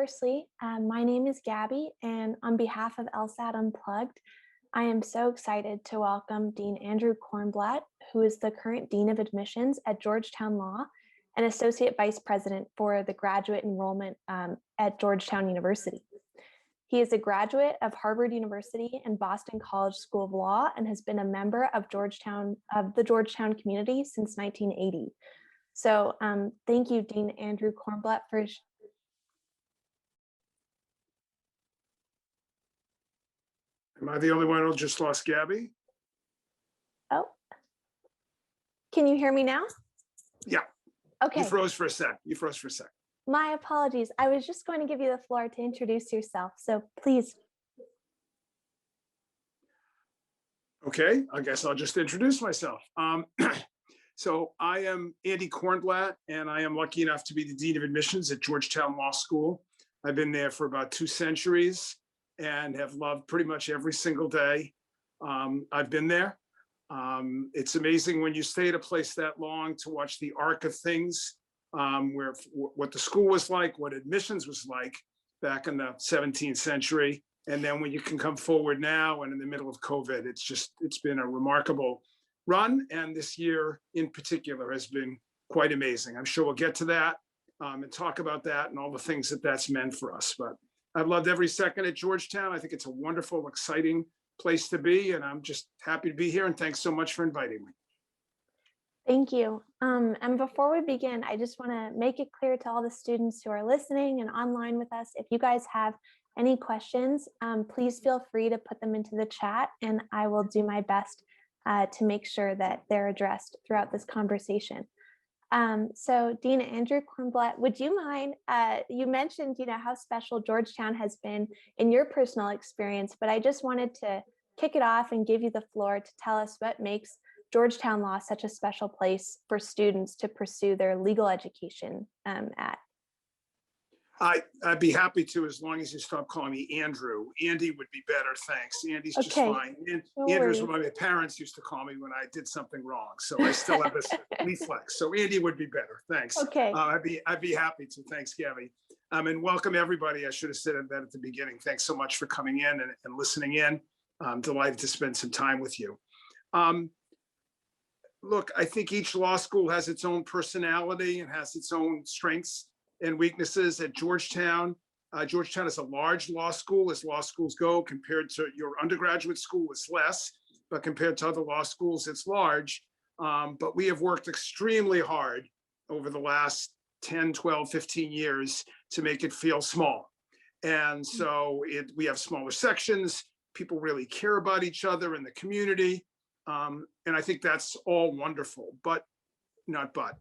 firstly, my name is Gabby, and on behalf of LSAT Unplugged, I am so excited to welcome Dean Andrew Cornblatt, who is the current Dean of Admissions at Georgetown Law and Associate Vice President for the graduate enrollment at Georgetown University. He is a graduate of Harvard University and Boston College School of Law and has been a member of the Georgetown community since 1980. So thank you, Dean Andrew Cornblatt, for Am I the only one who just lost Gabby? Oh, can you hear me now? Yeah. Okay. You froze for a sec. My apologies. I was just going to give you the floor to introduce yourself. So please. Okay, I guess I'll just introduce myself. So I am Andy Cornblatt, and I am lucky enough to be the Dean of Admissions at Georgetown Law School. I've been there for about 2 centuries and have loved pretty much every single day I've been there. It's amazing when you stay at a place that long to watch the arc of things, what the school was like, what admissions was like back in the 17th century. And then when you can come forward now and in the middle of COVID, it's been a remarkable run. And this year in particular has been quite amazing. I'm sure we'll get to that and talk about that and all the things that's meant for us. But I've loved every second at Georgetown. I think it's a wonderful, exciting place to be. And I'm just happy to be here. And thanks so much for inviting me. Thank you. And before we begin, I just want to make it clear to all the students who are listening and online with us, if you guys have any questions, please feel free to put them into the chat and I will do my best to make sure that they're addressed throughout this conversation. So Dean Andrew Cornblatt, would you mind, you mentioned, how special Georgetown has been in your personal experience, but I just wanted to kick it off and give you the floor to tell us what makes Georgetown Law such a special place for students to pursue their legal education at. I'd be happy to, as long as you stop calling me Andrew. Andy would be better, thanks. Andy's just fine. And No Andrew's worries. what my parents used to call me when I did something wrong. So I still have this reflex. So Andy would be better, thanks. Okay. I'd be happy to, thanks, Gabby. And welcome everybody. I should have said that at the beginning. Thanks so much for coming in and listening in. I'm delighted to spend some time with you. Look, I think each law school has its own personality and has its own strengths and weaknesses. At Georgetown, Georgetown is a large law school as law schools go. Compared to your undergraduate school, it's less, but compared to other law schools, it's large. But we have worked extremely hard over the last 10, 12, 15 years to make it feel small. And so we have smaller sections. People really care about each other in the community. And I think that's all wonderful,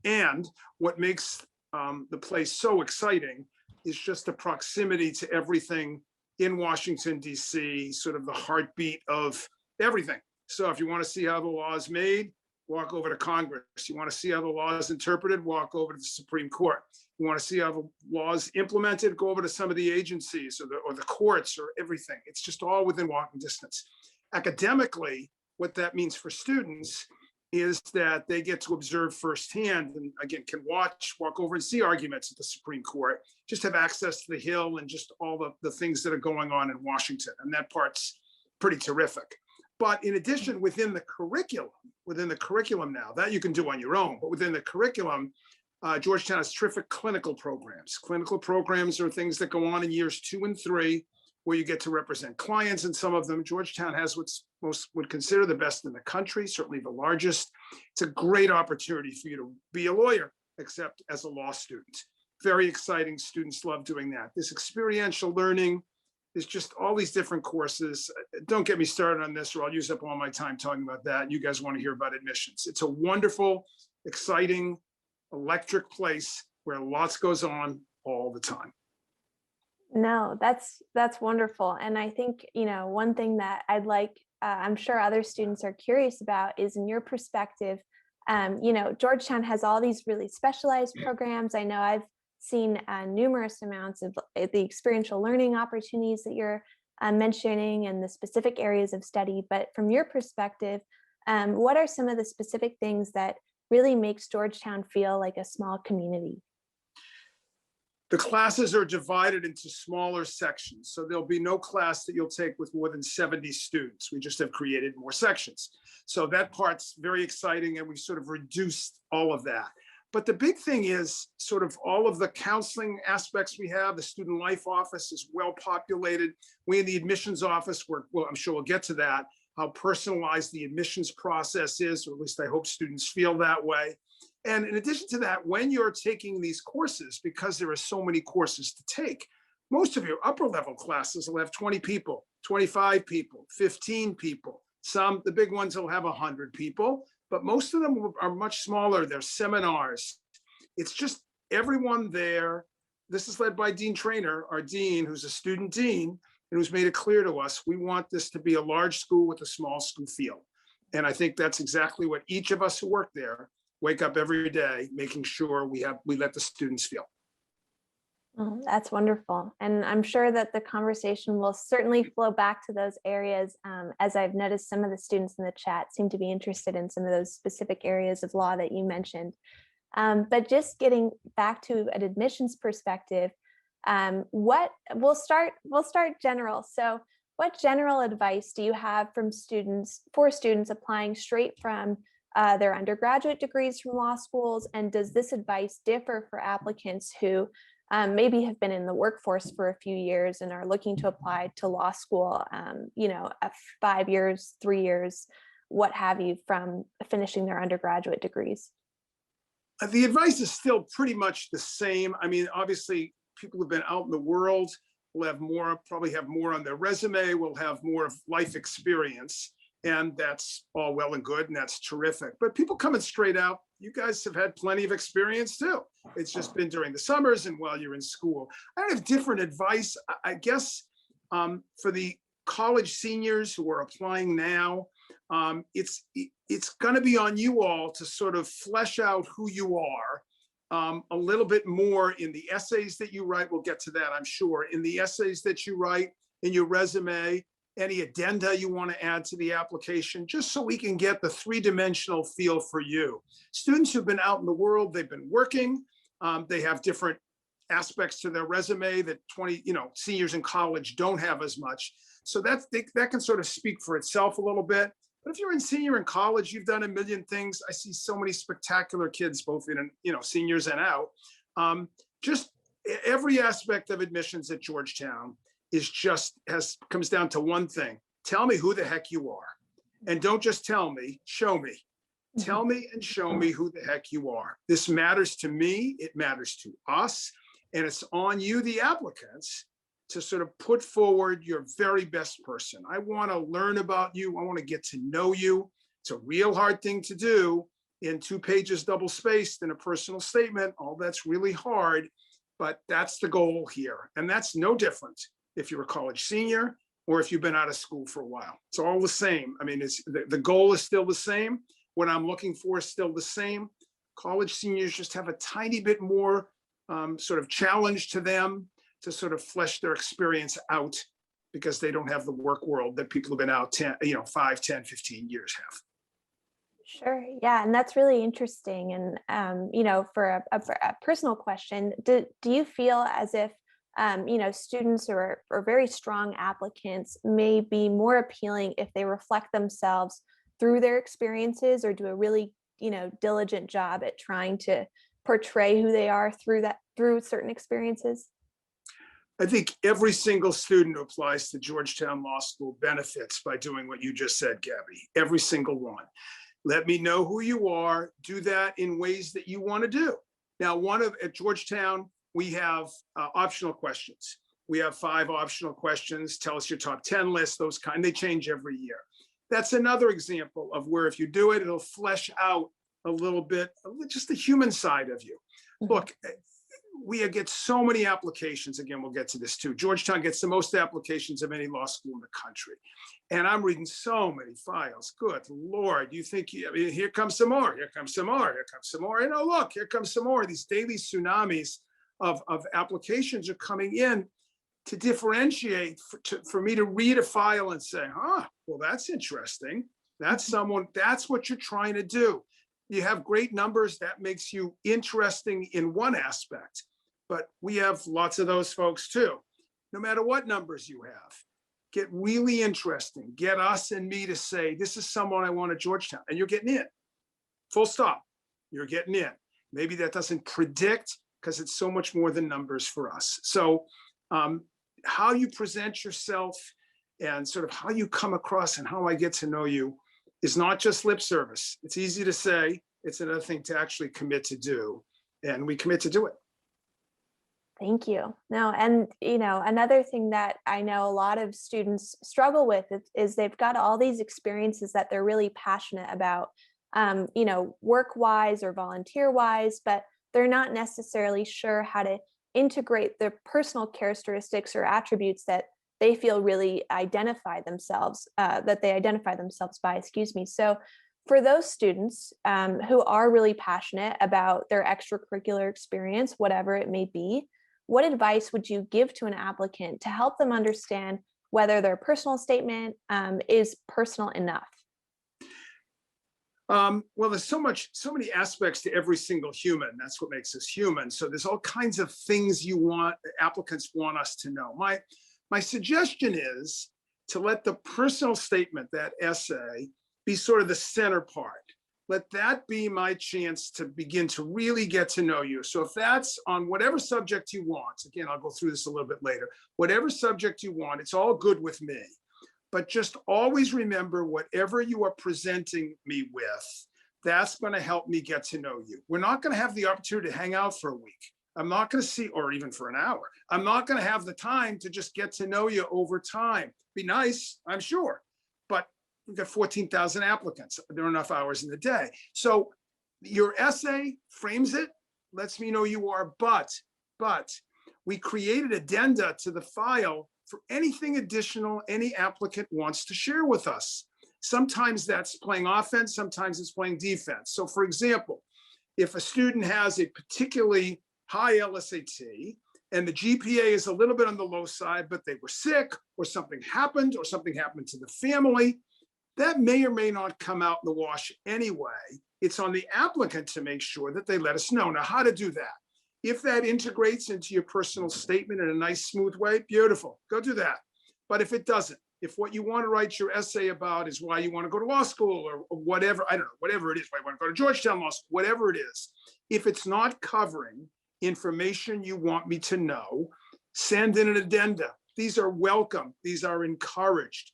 and what makes the place so exciting is just the proximity to everything in Washington, D.C., sort of the heartbeat of everything. So if you want to see how the law is made, walk over to Congress. You want to see how the law is interpreted, walk over to the Supreme Court. You want to see how the law is implemented, go over to some of the agencies or the courts or everything. It's just all within walking distance. Academically, what that means for students is that they get to observe firsthand and again, can walk over and see arguments at the Supreme Court, just have access to the Hill and just all the things that are going on in Washington. And that part's pretty terrific. But in addition, within the curriculum now, that you can do on your own, but within the curriculum, Georgetown has terrific clinical programs. Clinical programs are things that go on in years 2 and 3, where you get to represent clients, and some of them. Georgetown has what's most would consider the best in the country, certainly the largest. It's a great opportunity for you to be a lawyer, except as a law student. Very exciting. Students love doing that. This experiential learning is just all these different courses. Don't get me started on this or I'll use up all my time talking about that. You guys want to hear about admissions. It's a wonderful, exciting, electric place where lots goes on all the time. No, that's wonderful. And I think, one thing that I'd like, I'm sure other students are curious about is, in your perspective, Georgetown has all these really specialized programs. I know I've seen numerous amounts of the experiential learning opportunities that you're mentioning and the specific areas of study. But from your perspective, what are some of the specific things that really makes Georgetown feel like a small community? The classes are divided into smaller sections. So there'll be no class that you'll take with more than 70 students. We just have created more sections. So that part's very exciting, and we've sort of reduced all of that. But the big thing is sort of all of the counseling aspects we have. The student life office is well populated. We in the admissions office, well, I'm sure we'll get to that, how personalized the admissions process is, or at least I hope students feel that way. And in addition to that, when you're taking these courses, because there are so many courses to take, most of your upper level classes will have 20 people, 25 people, 15 people. Some, the big ones will have 100 people, but most of them are much smaller. They're seminars. It's just everyone there. This is led by Dean Trainer, our dean, who's a student dean, and who's made it clear to us, we want this to be a large school with a small school feel. And I think that's exactly what each of us who work there wake up every day, making sure we let the students feel. Oh, that's wonderful. And I'm sure that the conversation will certainly flow back to those areas, as I've noticed some of the students in the chat seem to be interested in some of those specific areas of law that you mentioned. But just getting back to an admissions perspective, we'll start general. So what general advice do you have for students applying straight from their undergraduate degrees from law schools? And does this advice differ for applicants who maybe have been in the workforce for a few years and are looking to apply to law school, 5 years, 3 years, what have you, from finishing their undergraduate degrees? The advice is still pretty much the same. I mean, obviously, people who've been out in the world will have more, probably have more on their resume, will have more of life experience. And that's all well and good, and that's terrific. But people coming straight out, you guys have had plenty of experience too. It's just been during the summers and while you're in school. I have different advice, I guess, for the college seniors who are applying now. It's going to be on you all to sort of flesh out who you are a little bit more in the essays that you write. We'll get to that, I'm sure. In the essays that you write, in your resume, any addenda you want to add to the application, just so we can get the three-dimensional feel for you. Students who've been out in the world, they've been working, they have different aspects to their resume that seniors in college don't have as much. So that can sort of speak for itself a little bit. But if you're a senior in college, you've done a million things. I see so many spectacular kids, both in, seniors and out. Just every aspect of admissions at Georgetown comes down to one thing. Tell me who the heck you are. And don't just tell me, show me. Tell me and show me who the heck you are. This matters to me, it matters to us, and it's on you, the applicants, to sort of put forward your very best person. I want to learn about you. I want to get to know you. It's a real hard thing to do in 2 pages double spaced in a personal statement. Oh, that's really hard, but that's the goal here. And that's no different if you're a college senior or if you've been out of school for a while. It's all the same. I mean, the goal is still the same. What I'm looking for is still the same. College seniors just have a tiny bit more sort of challenge to them to sort of flesh their experience out, because they don't have the work world that people who've been out 5, 10, 15 years have. Sure. Yeah. And that's really interesting. And, for a personal question, do you feel as if, students or very strong applicants may be more appealing if they reflect themselves through their experiences, or do a really, diligent job at trying to portray who they are through certain experiences? I think every single student who applies to Georgetown Law School benefits by doing what you just said, Gabby. Every single one. Let me know who you are. Do that in ways that you want to do. Now, at Georgetown, we have optional questions. We have 5 optional questions. Tell us your top 10 list, those kind. They change every year. That's another example of where if you do it, it'll flesh out a little bit, just the human side of you. Look, we get so many applications. Again, we'll get to this too. Georgetown gets the most applications of any law school in the country. And I'm reading so many files. Good Lord, you think, here comes some more, here comes some more, here comes some more. And oh, look, here comes some more. These daily tsunamis of applications are coming in to differentiate, for me to read a file and say, well, that's interesting. That's what you're trying to do. You have great numbers, that makes you interesting in one aspect. but we have lots of those folks too. No matter what numbers you have, get really interesting. Get us and me to say, this is someone I want at Georgetown, and you're getting in. Full stop. You're getting in. Maybe that doesn't predict, because it's so much more than numbers for us. So how you present yourself and sort of how you come across and how I get to know you is not just lip service. It's easy to say. It's another thing to actually commit to do. And we commit to do it. Thank you. No, and another thing that I know a lot of students struggle with is they've got all these experiences that they're really passionate about, work-wise or volunteer-wise, but they're not necessarily sure how to integrate their personal characteristics or attributes that they feel really identify themselves by, excuse me. So for those students who are really passionate about their extracurricular experience, whatever it may be, what advice would you give to an applicant to help them understand whether their personal statement is personal enough? Well, there's so many aspects to every single human. That's what makes us human. So there's all kinds of things applicants want us to know. My suggestion is to let the personal statement, that essay, be sort of the center part. Let that be my chance to begin to really get to know you. So if that's on whatever subject you want, again, I'll go through this a little bit later, whatever subject you want, it's all good with me. But just always remember, whatever you are presenting me with, that's going to help me get to know you. We're not going to have the opportunity to hang out for a week. I'm not going to see, or even for an hour. I'm not going to have the time to just get to know you over time. Be nice, I'm sure, but we've got 14,000 applicants. There are enough hours in the day. So your essay frames it, lets me know you are, but we created addenda to the file for anything additional any applicant wants to share with us. Sometimes that's playing offense, sometimes it's playing defense. So for example, if a student has a particularly high LSAT and the GPA is a little bit on the low side, but they were sick or something happened to the family, that may or may not come out in the wash anyway. It's on the applicant to make sure that they let us know. Now, how to do that? If that integrates into your personal statement in a nice, smooth way, beautiful, go do that. But if it doesn't, if what you want to write your essay about is why you want to go to law school or whatever, I don't know, whatever it is, why you want to go to Georgetown Law School, whatever it is, if it's not covering information you want me to know, send in an addenda. These are welcome. These are encouraged.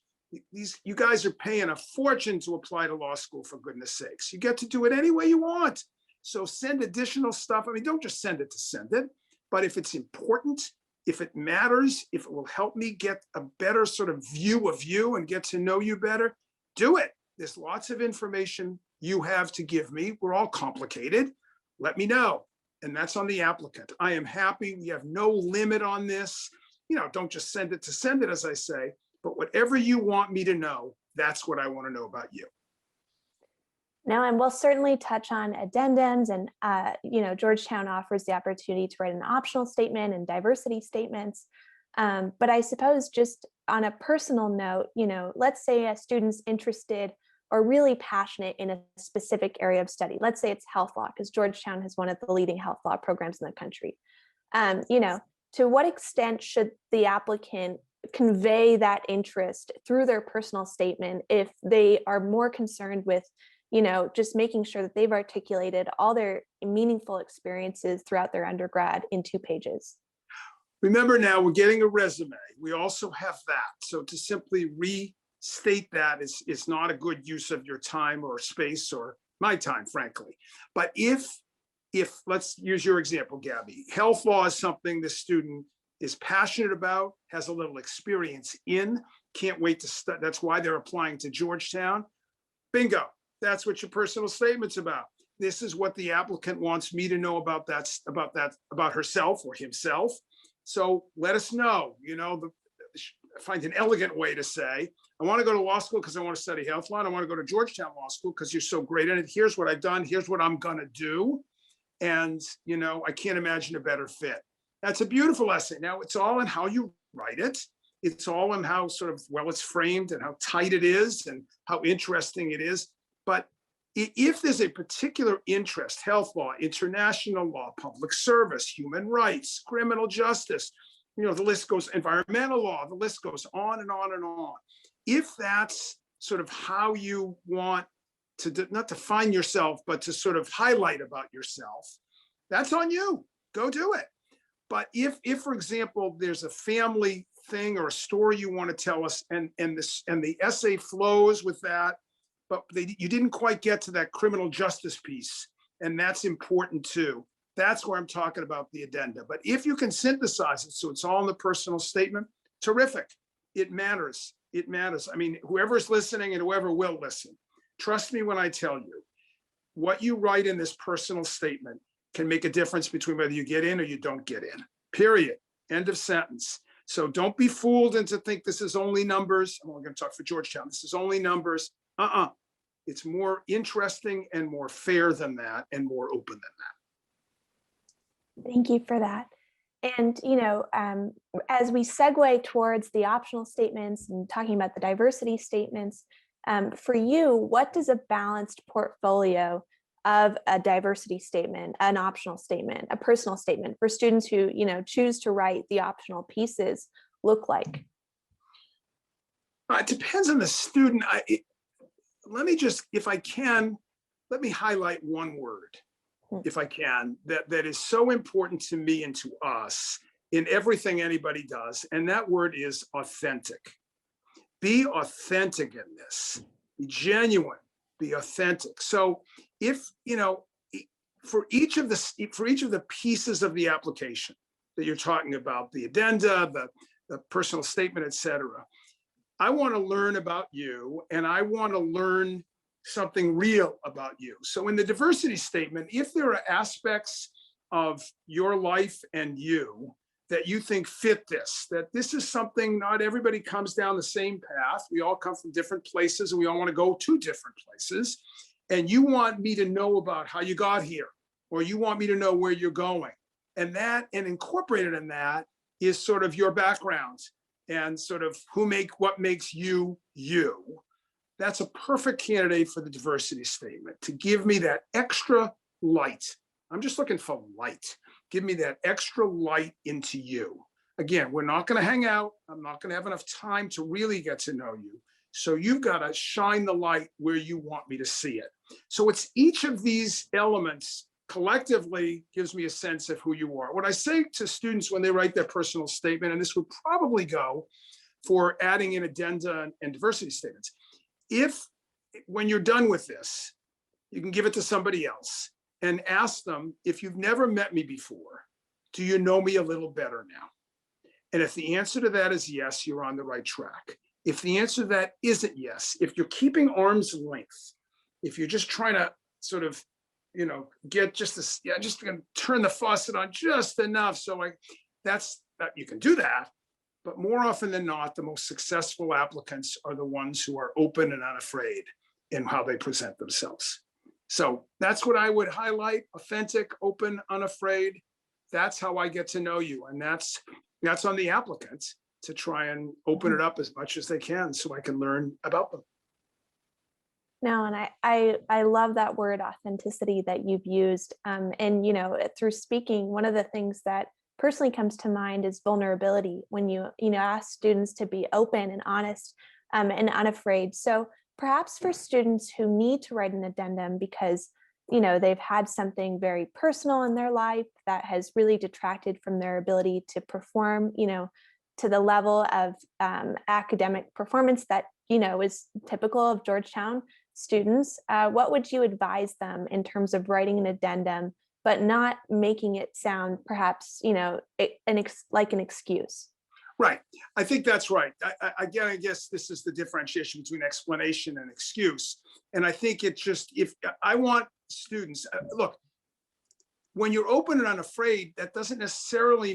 You guys are paying a fortune to apply to law school, for goodness sakes. You get to do it any way you want. So send additional stuff. I mean, don't just send it to send it, but if it's important, if it matters, if it will help me get a better sort of view of you and get to know you better, do it. There's lots of information you have to give me. We're all complicated. Let me know. And that's on the applicant. I am happy. We have no limit on this. Don't just send it to send it, as I say, but whatever you want me to know, that's what I want to know about you. No, and we'll certainly touch on addendums, and Georgetown offers the opportunity to write an optional statement and diversity statements. But I suppose just on a personal note, let's say a student's interested or really passionate in a specific area of study. Let's say it's health law, because Georgetown has one of the leading health law programs in the country. To what extent should the applicant convey that interest through their personal statement if they are more concerned with just making sure that they've articulated all their meaningful experiences throughout their undergrad in 2 pages? Remember, now we're getting a resume. We also have that. So to simply restate that is not a good use of your time or space or my time, frankly. But if let's use your example, Gabby, health law is something the student is passionate about, has a little experience in, can't wait to study. That's why they're applying to Georgetown. Bingo. That's what your personal statement's about. This is what the applicant wants me to know about about herself or himself. So let us know, find an elegant way to say, I want to go to law school because I want to study health law. And I want to go to Georgetown Law School because you're so great in it. Here's what I've done. Here's what I'm going to do. And, I can't imagine a better fit. That's a beautiful essay. Now, it's all in how you write it. It's all in how sort of well it's framed and how tight it is and how interesting it is. But If there's a particular interest, health law, international law, public service, human rights, criminal justice, the list goes, environmental law, the list goes on and on and on. If that's sort of how you want to, not define yourself, but to sort of highlight about yourself, that's on you. Go do it. But if for example, there's a family thing or a story you want to tell us, and the essay flows with that, but you didn't quite get to that criminal justice piece, and that's important too. That's where I'm talking about the addenda. But if you can synthesize it so it's all in the personal statement, terrific. It matters. It matters. I mean, whoever's listening and whoever will listen, trust me when I tell you, what you write in this personal statement can make a difference between whether you get in or you don't get in, period. End of sentence. So don't be fooled into think this is only numbers. I'm only going to talk for Georgetown. This is only numbers. It's more interesting and more fair than that and more open than that. Thank you for that. And, as we segue towards the optional statements and talking about the diversity statements, for you, what does a balanced portfolio of a diversity statement, an optional statement, a personal statement for students who, choose to write the optional pieces look like? It depends on the student. Let me just, if I can, let me highlight one word, if I can, that is so important to me and to us in everything anybody does. And that word is authentic. Be authentic in this. Be genuine. Be authentic. So if, for each of the pieces of the application that you're talking about, the addenda, the personal statement, et cetera, I want to learn about you, and I want to learn something real about you. So in the diversity statement, if there are aspects of your life and you that you think fit this, that this is something, not everybody comes down the same path. We all come from different places and we all want to go to different places. And you want me to know about how you got here, or you want me to know where you're going. And incorporated in that is sort of your background and sort of what makes you, you. That's a perfect candidate for the diversity statement, to give me that extra light. I'm just looking for light. Give me that extra light into you. Again, we're not going to hang out. I'm not going to have enough time to really get to know you. So you've got to shine the light where you want me to see it. So it's each of these elements collectively gives me a sense of who you are. What I say to students when they write their personal statement, and this would probably go for adding in addenda and diversity statements, when you're done with this, you can give it to somebody else and ask them, if you've never met me before, do you know me a little better now? And if the answer to that is yes, you're on the right track. If the answer to that isn't yes, if you're keeping arm's length, if you're just trying to sort of, get just gonna turn the faucet on just enough, so you can do that. But more often than not, the most successful applicants are the ones who are open and unafraid in how they present themselves. So that's what I would highlight: authentic, open, unafraid. That's how I get to know you. And that's on the applicants to try and open it up as much as they can so I can learn about them. No, and I love that word authenticity that you've used. And, through speaking, one of the things that personally comes to mind is vulnerability when you ask students to be open and honest and unafraid. So perhaps for students who need to write an addendum because they've had something very personal in their life that has really detracted from their ability to perform to the level of academic performance that is typical of Georgetown students, what would you advise them in terms of writing an addendum but not making it sound perhaps like an excuse? Right. I think that's right. Again, I guess this is the differentiation between explanation and excuse. And I think it just, if I want students, look, when you're open and unafraid, that doesn't necessarily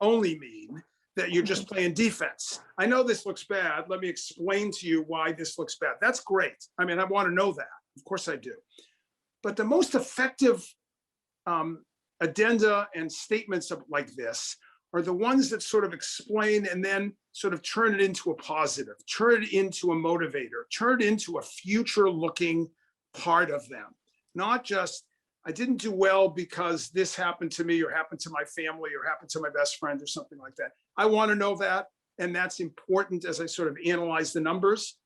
only mean that you're just playing defense. I know this looks bad. Let me explain to you why this looks bad. That's great. I mean, I want to know that. Of course I do. But the most effective addenda and statements like this are the ones that sort of explain and then sort of turn it into a positive, turn it into a motivator, turn it into a future looking part of them, not just, I didn't do well because this happened to me or happened to my family or happened to my best friend or something like that. I want to know that. And that's important as I sort of analyze the numbers.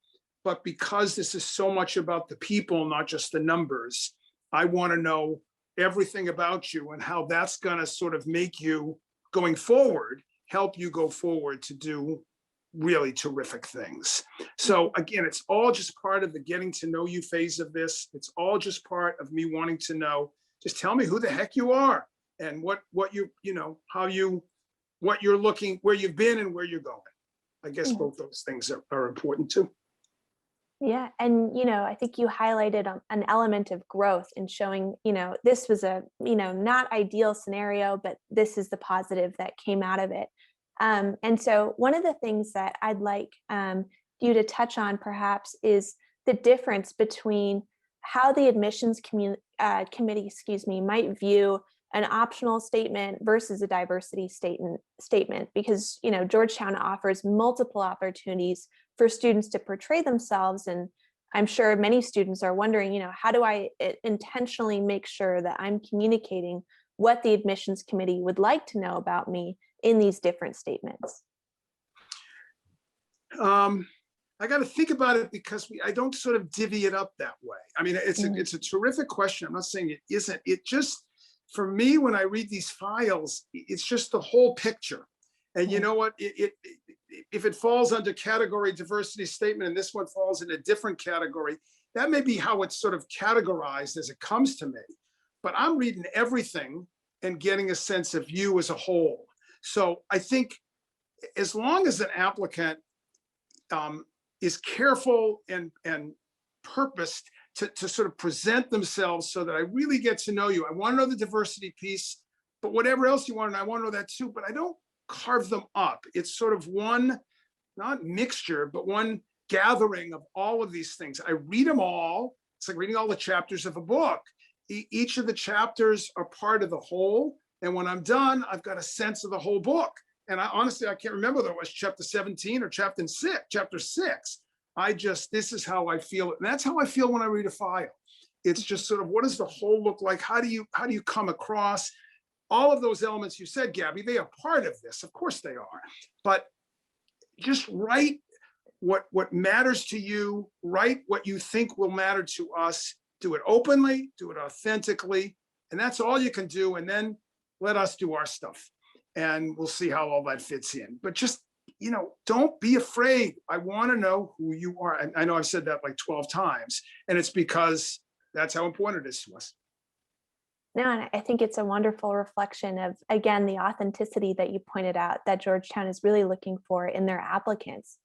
But because this is so much about the people, not just the numbers, I want to know everything about you and how that's going to sort of make you going forward, help you go forward to do really terrific things. So again, it's all just part of the getting to know you phase of this. It's all just part of me wanting to know, just tell me who the heck you are and what you know, how you, what you're looking, where you've been and where you're going. I guess both those things are important too. Yeah. And, I think you highlighted an element of growth in showing, this was a, not ideal scenario, but this is the positive that came out of it. And so one of the things that I'd like you to touch on perhaps is the difference between how the admissions committee, might view an optional statement versus a diversity statement, because Georgetown offers multiple opportunities for students to portray themselves, and I'm sure many students are wondering, how do I intentionally make sure that I'm communicating what the admissions committee would like to know about me in these different statements? I got to think about it because I don't sort of divvy it up that way. I mean, it's a terrific question. I'm not saying it isn't. It just, for me, when I read these files, it's just the whole picture. And you know what? If it falls under category diversity statement and this one falls in a different category, that may be how it's sort of categorized as it comes to me. But I'm reading everything and getting a sense of you as a whole. So I think as long as an applicant is careful and purposed to sort of present themselves so that I really get to know you. I want to know the diversity piece, but whatever else you want, and I want to know that too, but I don't carve them up. It's sort of one, not mixture, but one gathering of all of these things. I read them all. It's like reading all the chapters of a book. Each of the chapters are part of the whole. And when I'm done, I've got a sense of the whole book. And honestly, I can't remember whether it was chapter 17 or chapter 6. This is how I feel. And that's how I feel when I read a file. It's just sort of, what does the whole look like? How do you come across? All of those elements you said, Gabby, they are part of this. Of course they are. But just write what matters to you, write what you think will matter to us, do it openly, do it authentically. And that's all you can do. And then let us do our stuff. And we'll see how all that fits in. But just, don't be afraid. I want to know who you are. And I know I've said that like 12 times, and it's because that's how important it is to us. No, and I think it's a wonderful reflection of, again, the authenticity that you pointed out that Georgetown is really looking for in their applicants.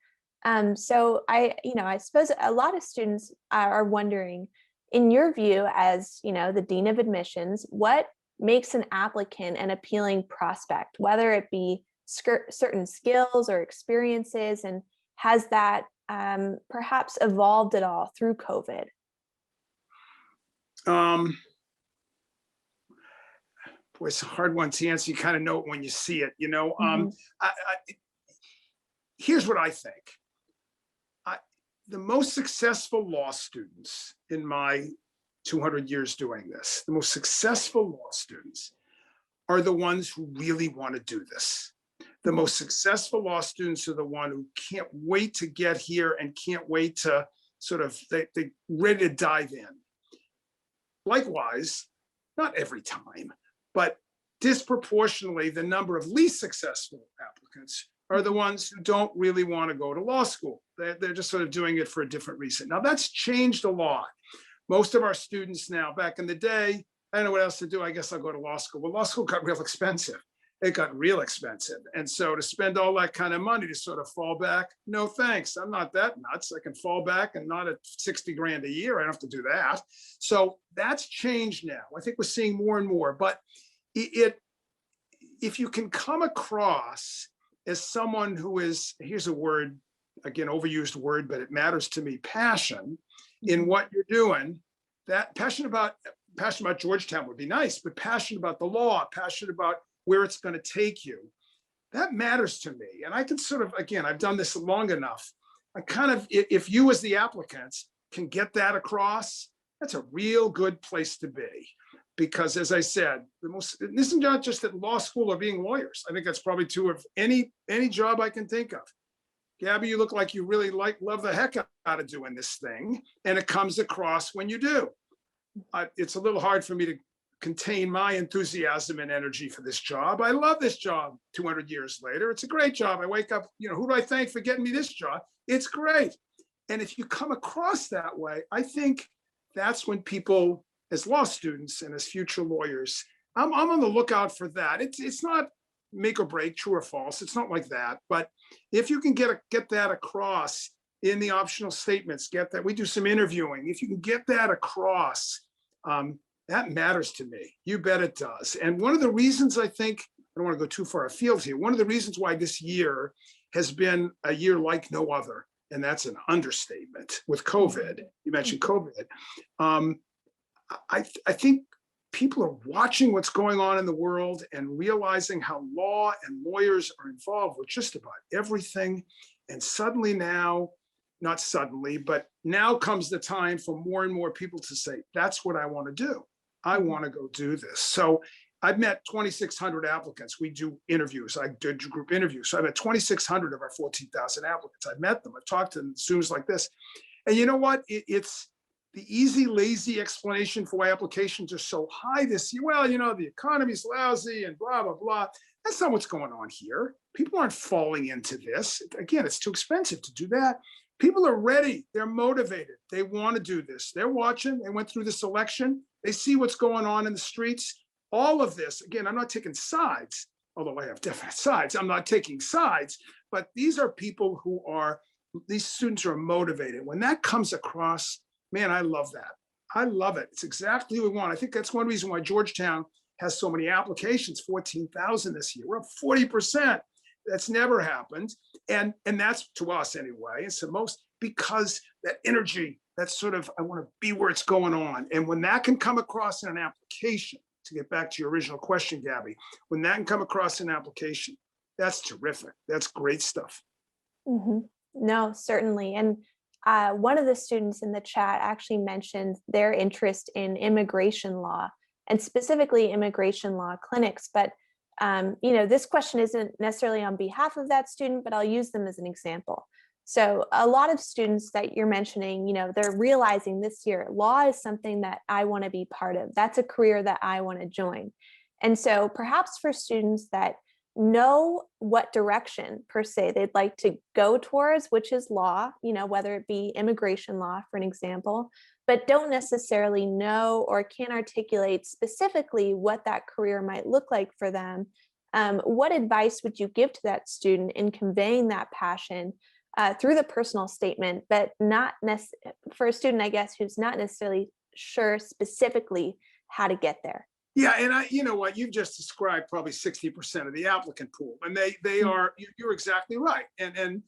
So I suppose a lot of students are wondering, in your view, as the Dean of Admissions, what makes an applicant an appealing prospect, whether it be certain skills or experiences, and has that perhaps evolved at all through COVID? Boy, it's a hard one to answer. You kind of know it when you see it, Here's what I think. The most successful law students in my 200 years doing this, the most successful law students are the ones who really want to do this. The most successful law students are the one who can't wait to get here and can't wait to sort of, they're ready to dive in. Likewise, not every time, but disproportionately, the number of least successful applicants are the ones who don't really want to go to law school. They're just sort of doing it for a different reason. Now, that's changed a lot. Most of our students now, back in the day, I don't know what else to do. I guess I'll go to law school. Well, law school got real expensive. It got real expensive. And so to spend all that kind of money to sort of fall back, no thanks. I'm not that nuts. I can fall back and not at 60 grand a year. I don't have to do that. So that's changed now. I think we're seeing more and more. But if you can come across as someone who is, here's a word, again, overused word, but it matters to me, passion in what you're doing, that passionate about Georgetown would be nice, but passionate about the law, passionate about where it's going to take you, that matters to me. And I can sort of, again, I've done this long enough. I kind of, if you as the applicants can get that across, that's a real good place to be. Because as I said, this is not just at law school or being lawyers. I think that's probably true of any job I can think of. Gabby, you look like you really love the heck out of doing this thing, and it comes across when you do. It's a little hard for me to contain my enthusiasm and energy for this job. I love this job 200 years later. It's a great job. I wake up, who do I thank for getting me this job? It's great. And if you come across that way, I think that's when people, as law students and as future lawyers, I'm on the lookout for that. It's not make or break, true or false. It's not like that. But if you can get that across in the optional statements, get that. We do some interviewing. If you can get that across, that matters to me. You bet it does. And one of the reasons I think, I don't want to go too far afield here, one of the reasons why this year has been a year like no other, and that's an understatement with COVID. You mentioned COVID. I think people are watching what's going on in the world and realizing how law and lawyers are involved with just about everything. And suddenly now, not suddenly, but now comes the time for more and more people to say, that's what I want to do. I want to go do this. So I've met 2,600 applicants. We do interviews. I did group interviews. So I met 2,600 of our 14,000 applicants. I've met them. I've talked to them, students like this. And you know what? It's the easy, lazy explanation for why applications are so high this year. Well, the economy's lousy and blah, blah, blah. That's not what's going on here. People aren't falling into this. Again, it's too expensive to do that. People are ready. They're motivated. They want to do this. They're watching. They went through this election. They see what's going on in the streets. All of this, again, I'm not taking sides, although I have definite sides. I'm not taking sides, but these are people these students are motivated. When that comes across, man, I love that. I love it. It's exactly what we want. I think that's one reason why Georgetown has so many applications, 14,000 this year. We're up 40%. That's never happened. And that's to us anyway. It's the most, because that energy, that's sort of, I want to be where it's going on. And when that can come across in an application, to get back to your original question, Gabby, when that can come across in an application, that's terrific. That's great stuff. Mm-hmm. No, certainly. And one of the students in the chat actually mentioned their interest in immigration law, and specifically immigration law clinics. But this question isn't necessarily on behalf of that student, but I'll use them as an example. So a lot of students that you're mentioning, they're realizing this year, law is something that I want to be part of. That's a career that I want to join. And so perhaps for students that know what direction per se they'd like to go towards, which is law, whether it be immigration law, for an example, but don't necessarily know or can't articulate specifically what that career might look like for them, what advice would you give to that student in conveying that passion through the personal statement, but not for a student, I guess, who's not necessarily sure specifically how to get there? Yeah, and you know what, you've just described probably 60% of the applicant pool, and they are, you're exactly right. And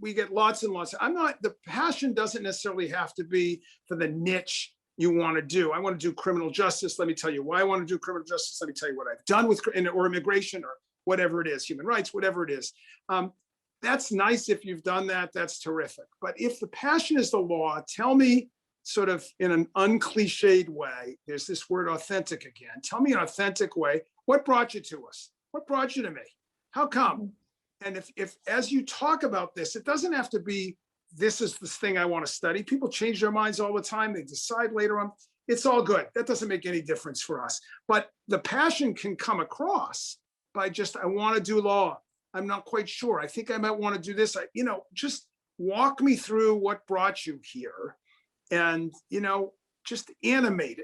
we get lots and lots. The passion doesn't necessarily have to be for the niche you want to do. I want to do criminal justice. Let me tell you why I want to do criminal justice. Let me tell you what I've done with or immigration or whatever it is, human rights, whatever it is. That's nice if you've done that. That's terrific. But if the passion is the law, tell me, sort of in an uncliched way, there's this word authentic again. Tell me an authentic way. What brought you to us? What brought you to me? How come? And if as you talk about this, it doesn't have to be, this is the thing I want to study. People change their minds all the time. They decide later on. It's all good. That doesn't make any difference for us. But the passion can come across by just, I want to do law. I'm not quite sure. I think I might want to do this. Just walk me through what brought you here. And, just animate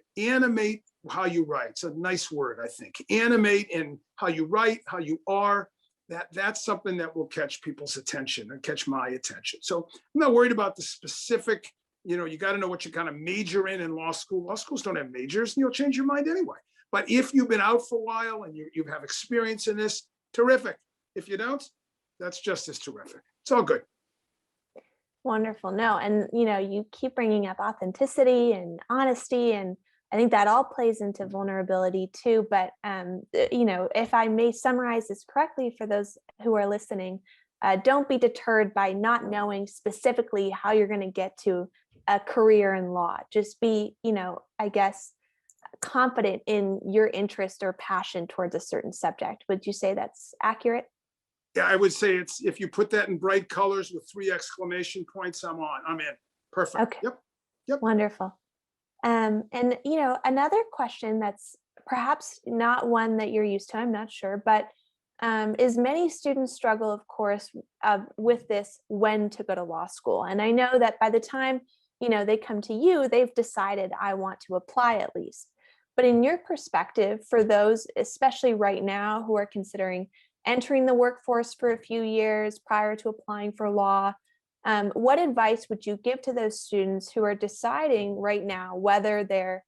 how you write. It's a nice word, I think. Animate in how you write, how you are. That's something that will catch people's attention and catch my attention. So I'm not worried about the specific, you got to know what you're going to major in law school. Law schools don't have majors, and you'll change your mind anyway. But if you've been out for a while and you have experience in this, terrific. If you don't, that's just as terrific. It's all good. Wonderful. No, and you keep bringing up authenticity and honesty, and I think that all plays into vulnerability too. But if I may summarize this correctly for those who are listening, don't be deterred by not knowing specifically how you're going to get to a career in law. Just be, I guess, confident in your interest or passion towards a certain subject. Would you say that's accurate? Yeah, I would say it's, if you put that in bright colors with 3 exclamation points, I'm in. Perfect. Okay, Yep. wonderful. And another question that's perhaps not one that you're used to, I'm not sure, but is many students struggle, of course, with this when to go to law school. And I know that by the time they come to you, they've decided I want to apply at least. But in your perspective, for those, especially right now, who are considering entering the workforce for a few years prior to applying for law, what advice would you give to those students who are deciding right now whether they're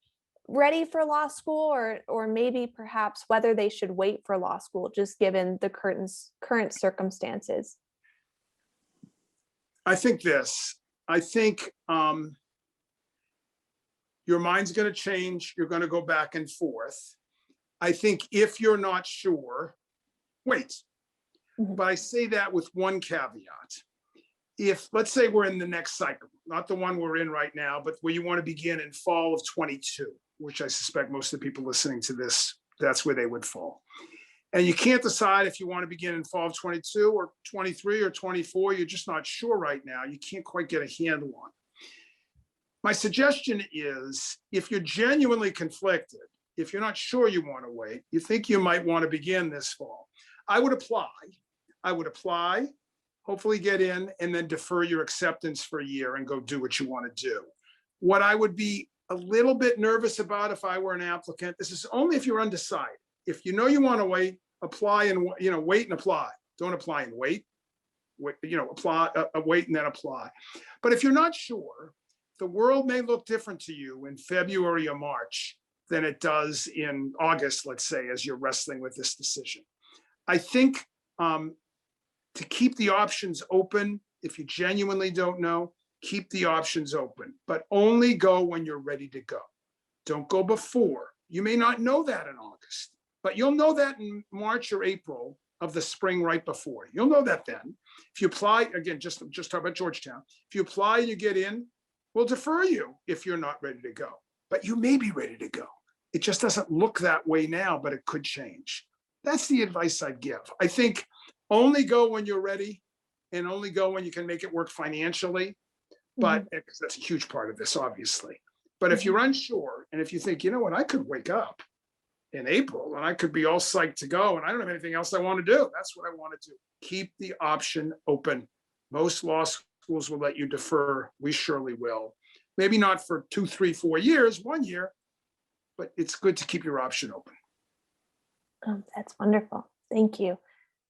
ready for law school or maybe perhaps whether they should wait for law school, just given the current circumstances? I think your mind's going to change. You're going to go back and forth. I think if you're not sure, wait. Mhm. But I say that with one caveat. If, let's say we're in the next cycle, not the one we're in right now, but where you want to begin in fall of 22, which I suspect most of the people listening to this, that's where they would fall. And you can't decide if you want to begin in fall of 22 or 23 or 24. You're just not sure right now. You can't quite get a handle on it. My suggestion is, if you're genuinely conflicted, if you're not sure you want to wait, you think you might want to begin this fall, I would apply, hopefully get in, and then defer your acceptance for a year and go do what you want to do. What I would be a little bit nervous about if I were an applicant, this is only if you're undecided. If you know you want to wait, apply and wait and apply. Don't apply and wait. Apply, wait and then apply. But if you're not sure, the world may look different to you in February or March than it does in August, let's say, as you're wrestling with this decision. I think to keep the options open, if you genuinely don't know, keep the options open, but only go when you're ready to go. Don't go before. You may not know that in August, but you'll know that in March or April of the spring right before. You'll know that then. If you apply, again, just talk about Georgetown. If you apply and you get in, we'll defer you if you're not ready to go, but you may be ready to go. It just doesn't look that way now, but it could change. That's the advice I'd give. I think only go when you're ready and only go when you can make it work financially. But because that's a huge part of this, obviously. But if you're unsure, and if you think, you know what, I could wake up in April and I could be all psyched to go and I don't have anything else I want to do. That's what I want to do. Keep the option open. Most law schools will let you defer. We surely will. Maybe not for 2, 3, 4 years, 1 year, but it's good to keep your option open. Oh, that's wonderful. Thank you.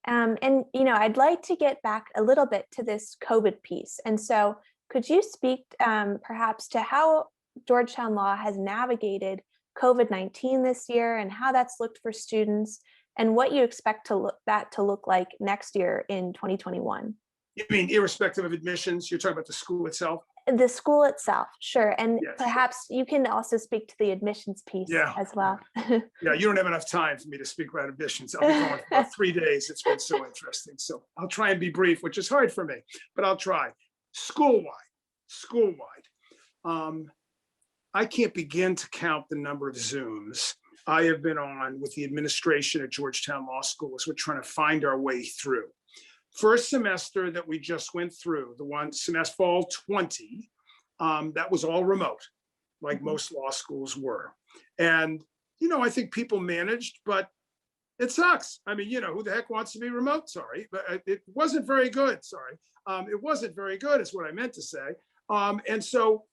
And I'd like to get back a little bit to this COVID piece. And so could you speak perhaps to how Georgetown Law has navigated COVID-19 this year and how that's looked for students and what you expect that to look like next year in 2021? You mean irrespective of admissions? You're talking about the school itself? The school itself, sure. And Yes. perhaps you can also speak to the admissions piece as well. Yeah, you don't have enough time for me to speak about admissions. I'll be going for about 3 days. It's been so interesting. So I'll try and be brief, which is hard for me, but I'll try. School-wide. I can't begin to count the number of Zooms I have been on with the administration at Georgetown Law School as we're trying to find our way through. First semester that we just went through, the one semester fall 20, that was all remote, like most law schools were. And, I think people managed, but it sucks. I mean, who the heck wants to be remote? Sorry, but it wasn't very good. Sorry. It wasn't very good is what I meant to say. And so,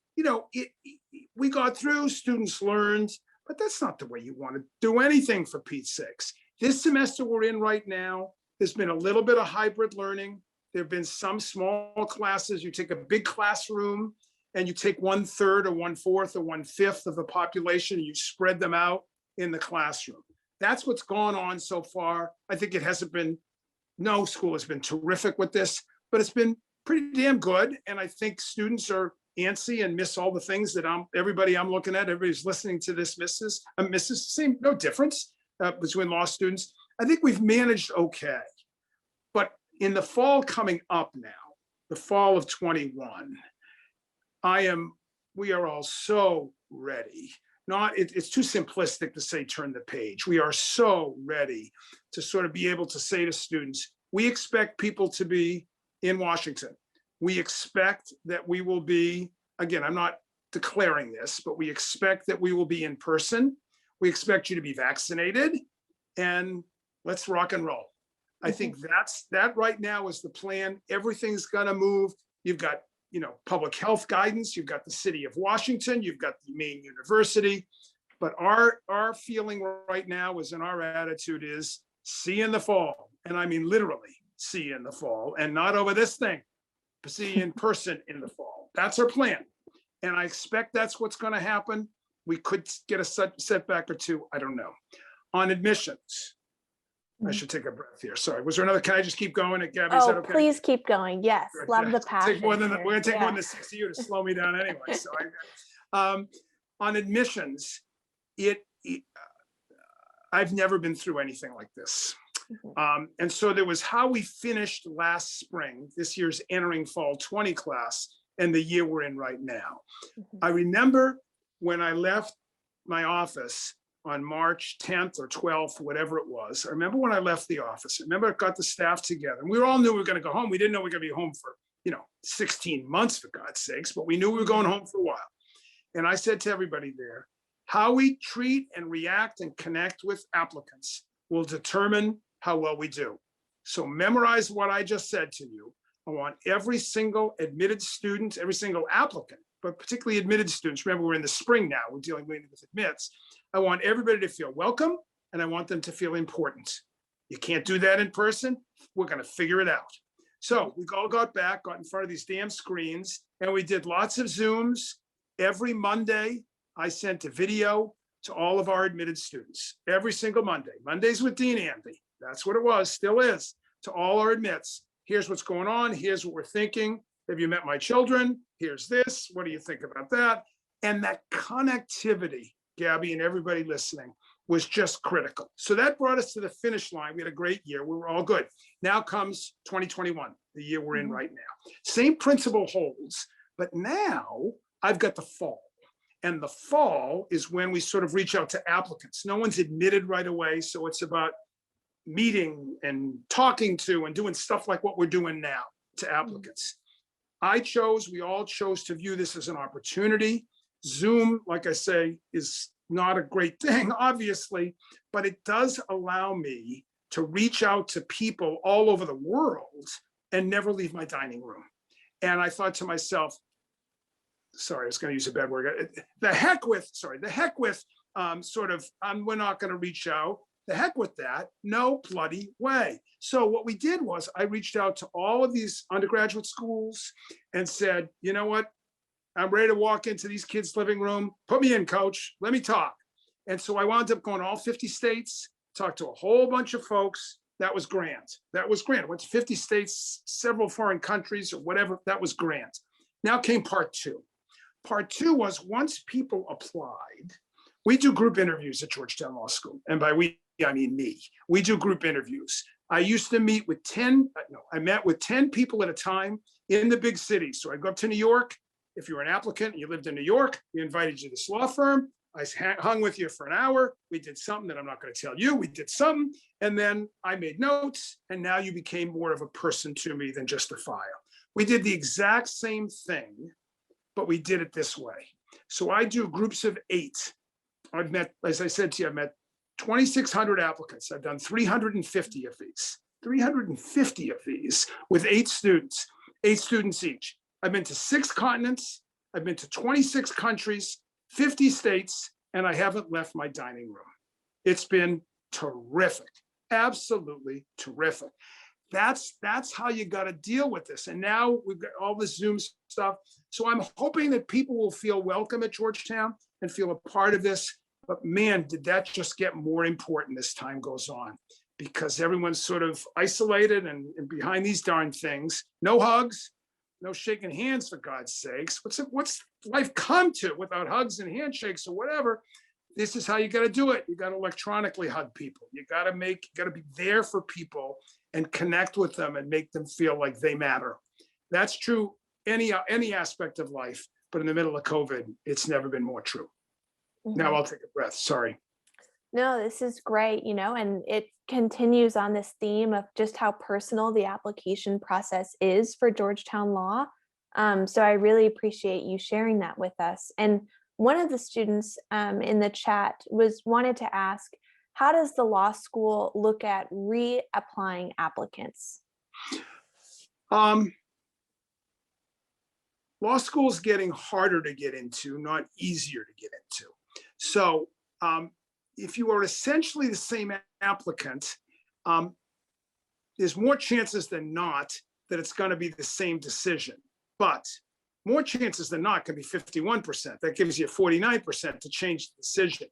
we got through, students learned, but that's not the way you want to do anything, for Pete's sakes. This semester we're in right now, there's been a little bit of hybrid learning. There have been some small classes. You take a big classroom and you take 1/3 or 1/4 or 1/5 of the population and you spread them out in the classroom. That's what's gone on so far. I think no school has been terrific with this, but it's been pretty damn good. And I think students are antsy and miss all the things that everybody I'm looking at, everybody's listening to this misses, no difference between law students. I think we've managed okay. But in the fall coming up now, the fall of 21, I am we are all so ready. It's too simplistic to say turn the page. We are so ready to sort of be able to say to students, we expect people to be in Washington. We expect that we will be, again, I'm not declaring this, but we expect that we will be in person. We expect you to be vaccinated, and let's rock and roll. I think that right now is the plan. Everything's gonna move. You've got, public health guidance, you've got the city of Washington, you've got the Maine University, but our feeling right now is, and our attitude is, see you in the fall. And I mean, literally see you in the fall, and not over this thing, but see you in person in the fall. That's our plan. And I expect that's what's gonna happen. We could get a setback or two, I don't know. On admissions, I should take a breath here. Sorry. Was there another? Can I just keep going? Gabby, is that okay? Please keep going. Yes. Good. Love Yeah. the passion. We're going to take more than 60 you to slow me down anyway. So on admissions, I've never been through anything like this. And so there was how we finished last spring, this year's entering fall 20 class, and the year we're in right now. I remember when I left my office on March 10th or 12th, whatever it was. I remember when I left the office. I remember I got the staff together, and we all knew we were going to go home. We didn't know we were going to be home for, 16 months, for God's sakes, but we knew we were going home for a while. And I said to everybody there, how we treat and react and connect with applicants will determine how well we do. So memorize what I just said to you. I want every single admitted student, every single applicant, but particularly admitted students. Remember, we're in the spring now, we're dealing with admits. I want everybody to feel welcome, and I want them to feel important. You can't do that in person. We're going to figure it out. So we all got in front of these damn screens, and we did lots of Zooms. Every Monday, I sent a video to all of our admitted students. Every single Monday. Mondays with Dean Andy. That's what it was, still is, to all our admits. Here's what's going on. Here's what we're thinking. Have you met my children? Here's this. What do you think about that? And that connectivity, Gabby and everybody listening, was just critical. So that brought us to the finish line. We had a great year. We were all good. Now comes 2021, the year we're in right now. Same principle holds, but now I've got the fall. And the fall is when we sort of reach out to applicants. No one's admitted right away. So it's about meeting and talking to and doing stuff like what we're doing now to applicants. We all chose to view this as an opportunity. Zoom, like I say, is not a great thing, obviously, but it does allow me to reach out to people all over the world and never leave my dining room. And I thought to myself, sorry, I was going to use a bad word. The heck with we're not going to reach out. The heck with that. No bloody way. So what we did was I reached out to all of these undergraduate schools and said, you know what? I'm ready to walk into these kids' living room. Put me in, coach. Let me talk. And so I wound up going to all 50 states, talked to a whole bunch of folks. That was grand. I went to 50 states, several foreign countries or whatever. That was grand. Now came part two. Part two was once people applied, we do group interviews at Georgetown Law School. And by we, I mean me. We do group interviews. I used to meet with I met with 10 people at a time in the big cities. So I go up to New York. If you were an applicant and you lived in New York, we invited you to this law firm. I hung with you for an hour. We did something that I'm not going to tell you. We did something. And then I made notes. And now you became more of a person to me than just a file. We did the exact same thing, but we did it this way. So I do groups of 8. I've met, as I said to you, I've met 2,600 applicants. I've done 350 of these with 8 students each. I've been to 6 continents. I've been to 26 countries, 50 states, and I haven't left my dining room. It's been terrific, absolutely terrific. That's how you got to deal with this. And now we've got all this Zoom stuff. So I'm hoping that people will feel welcome at Georgetown and feel a part of this. But man, did that just get more important as time goes on, because everyone's sort of isolated and behind these darn things. No hugs, no shaking hands, for God's sakes. What's life come to without hugs and handshakes or whatever? This is how you got to do it. You got to electronically hug people. You got to be there for people and connect with them and make them feel like they matter. That's true any aspect of life, but in the middle of COVID, it's never been more true. Now I'll take a breath. Sorry. No, this is great, and it continues on this theme of just how personal the application process is for Georgetown Law. So I really appreciate you sharing that with us. And one of the students in the chat wanted to ask, how does the law school look at reapplying applicants? Law school is getting harder to get into, not easier to get into. So if you are essentially the same applicant, there's more chances than not that it's going to be the same decision. But more chances than not can be 51%. That gives you 49% to change the decision.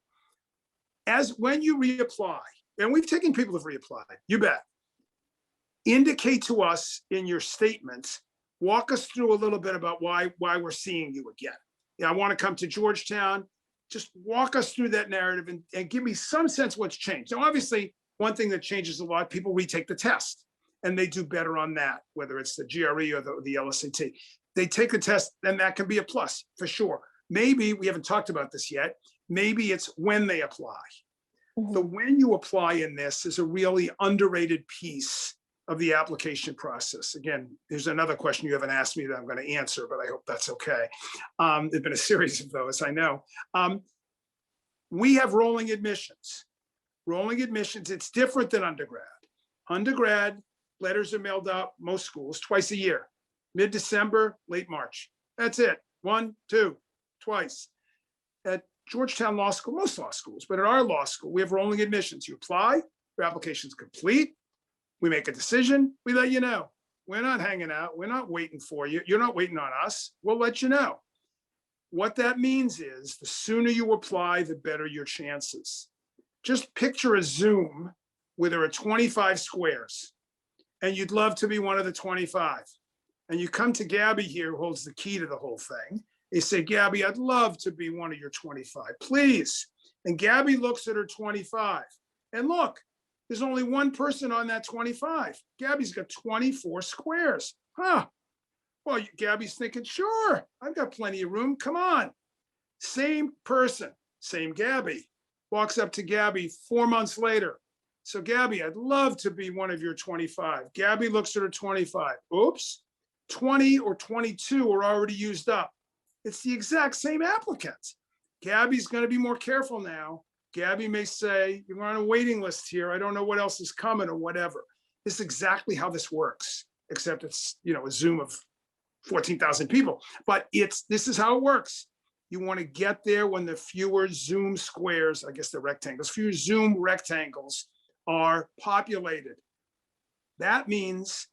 As when you reapply, and we've taken people who've reapplied, you bet. Indicate to us in your statement, walk us through a little bit about why we're seeing you again. Yeah, I want to come to Georgetown. Just walk us through that narrative and give me some sense what's changed. Now, obviously, one thing that changes a lot, people retake the test and they do better on that, whether it's the GRE or the LSAT. They take the test and that can be a plus for sure. Maybe, we haven't talked about this yet, maybe it's when they apply. The when you apply in this is a really underrated piece of the application process. Again, there's another question you haven't asked me that I'm going to answer, but I hope that's okay. There's been a series of those, I know. We have rolling admissions. Rolling admissions, it's different than undergrad. Undergrad, letters are mailed out, most schools, twice a year. Mid-December, late March. That's it. 1, 2, twice. At Georgetown Law School, most law schools, but at our law school, we have rolling admissions. You apply, your application's complete. We make a decision, we let you know. We're not hanging out, we're not waiting for you. You're not waiting on us, we'll let you know. What that means is the sooner you apply, the better your chances. Just picture a Zoom where there are 25 squares and you'd love to be one of the 25. And you come to Gabby here, who holds the key to the whole thing. You say, Gabby, I'd love to be one of your 25, please. And Gabby looks at her 25 and look, there's only one person on that 25. Gabby's got 24 squares. Huh. Well, Gabby's thinking, sure, I've got plenty of room. Come on. Same person, same Gabby. Walks up to Gabby 4 months later. So Gabby, I'd love to be one of your 25. Gabby looks at her 25. Oops, 20 or 22 are already used up. It's the exact same applicant. Gabby's going to be more careful now. Gabby may say, you're on a waiting list here. I don't know what else is coming or whatever. This is exactly how this works, except it's, a Zoom of 14,000 people. But this is how it works. You want to get there when the fewer Zoom squares, I guess the rectangles, fewer Zoom rectangles are populated. That means,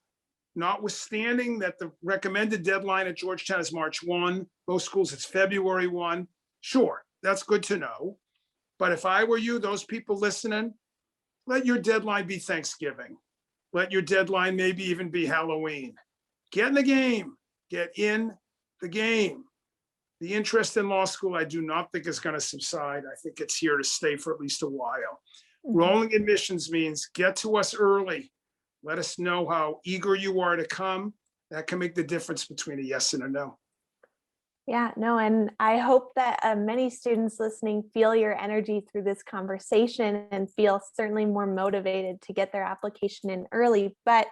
notwithstanding that the recommended deadline at Georgetown is March 1, most schools it's February 1. Sure, that's good to know. But if I were you, those people listening, let your deadline be Thanksgiving. Let your deadline maybe even be Halloween. Get in the game. Get in the game. The interest in law school, I do not think is going to subside. I think it's here to stay for at least a while. Rolling admissions means get to us early. Let us know how eager you are to come. That can make the difference between a yes and a no. Yeah, no, and I hope that many students listening feel your energy through this conversation and feel certainly more motivated to get their application in early. But,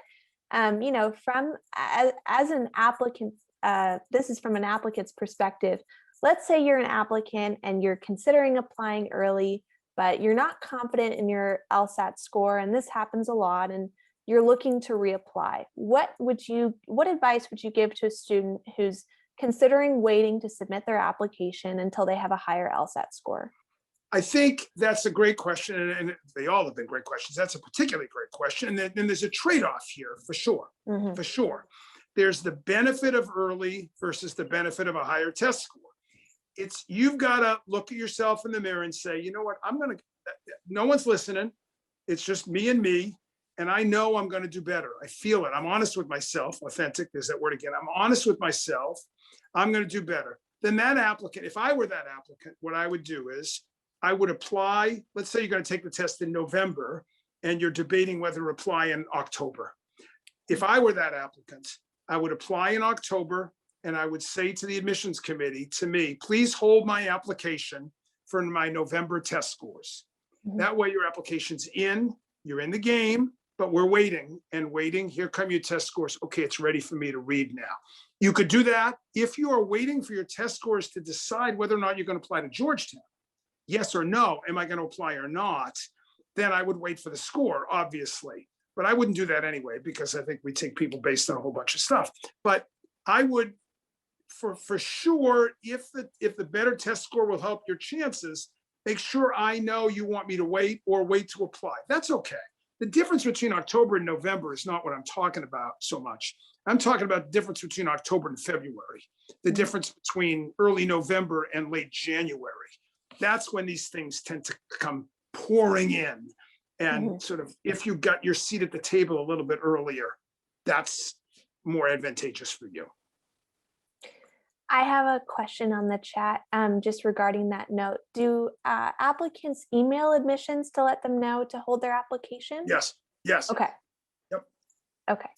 from as an applicant, this is from an applicant's perspective. Let's say you're an applicant and you're considering applying early, but you're not confident in your LSAT score, and this happens a lot, and you're looking to reapply. What advice would you give to a student who's considering waiting to submit their application until they have a higher LSAT score? I think that's a great question, and they all have been great questions. That's a particularly great question. And then there's a trade-off here, for sure, for sure. There's the benefit of early versus the benefit of a higher test score. You've got to look at yourself in the mirror and say, you know what, no one's listening. It's just me, and I know I'm going to do better. I feel it. I'm honest with myself. Authentic, there's that word again. I'm honest with myself. I'm going to do better. Then that applicant, if I were that applicant, what I would do is I would apply. Let's say you're going to take the test in November and you're debating whether to apply in October. If I were that applicant, I would apply in October and I would say to the admissions committee, to me, please hold my application for my November test scores. That way your application's in, you're in the game, but we're waiting and waiting. Here come your test scores. Okay, it's ready for me to read now. You could do that if you are waiting for your test scores to decide whether or not you're going to apply to Georgetown. Yes or no, am I going to apply or not? Then I would wait for the score, obviously. But I wouldn't do that anyway, because I think we take people based on a whole bunch of stuff. But I would, for sure, if the better test score will help your chances, make sure I know you want me to wait or wait to apply. That's okay. The difference between October and November is not what I'm talking about so much. I'm talking about the difference between October and February, the difference between early November and late January. That's when these things tend to come pouring in. And sort of, if you got your seat at the table a little bit earlier, that's more advantageous for you. I have a question on the chat just regarding that note. Do applicants email admissions to let them know to hold their application? Yes, yes. Okay. Yep. Okay,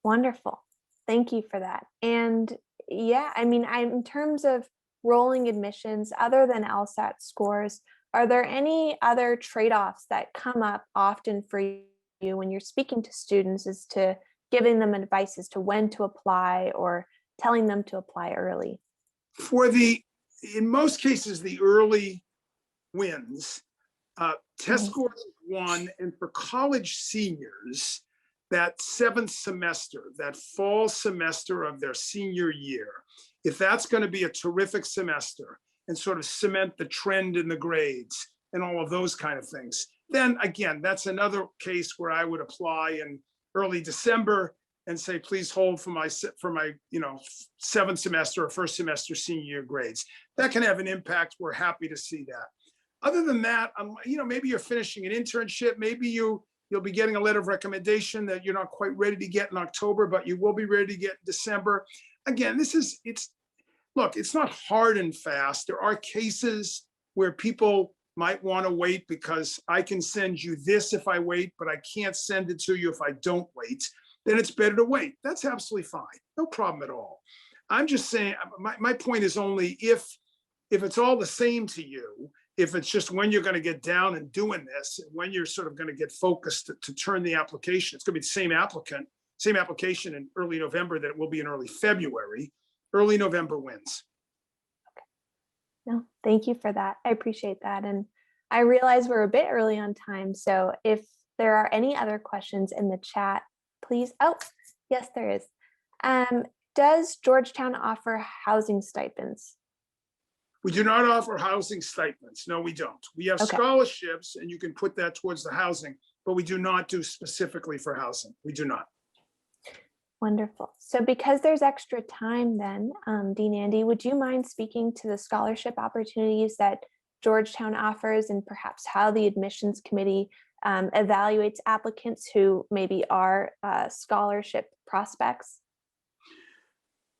wonderful. Thank you for that. And yeah, I mean, in terms of rolling admissions, other than LSAT scores, are there any other trade-offs that come up often for you when you're speaking to students as to giving them advice as to when to apply or telling them to apply early? In most cases, the early wins. Test scores is one, and for college seniors, that 7th semester, that fall semester of their senior year, if that's going to be a terrific semester and sort of cement the trend in the grades and all of those kind of things, then again, that's another case where I would apply in early December and say, please hold for my 7th semester or first semester senior year grades. That can have an impact. We're happy to see that. Other than that, maybe you're finishing an internship. Maybe you'll be getting a letter of recommendation that you're not quite ready to get in October, but you will be ready to get in December. Again, it's not hard and fast. There are cases where people might want to wait because I can send you this if I wait, but I can't send it to you if I don't wait. Then it's better to wait. That's absolutely fine. No problem at all. I'm just saying, my point is only if it's all the same to you, if it's just when you're going to get down and doing this, and when you're sort of going to get focused to turn the application, it's going to be the same application in early November that it will be in early February. Early November wins. Okay. No, thank you for that. I appreciate that. And I realize we're a bit early on time. So if there are any other questions in the chat, please. Oh, yes, there is. Does Georgetown offer housing stipends? We do not offer housing stipends. No, we don't. We have scholarships, and you can put that towards the housing, but we do not do specifically for housing. We do not. Wonderful. So because there's extra time then, Dean Andy, would you mind speaking to the scholarship opportunities that Georgetown offers and perhaps how the admissions committee evaluates applicants who maybe are scholarship prospects?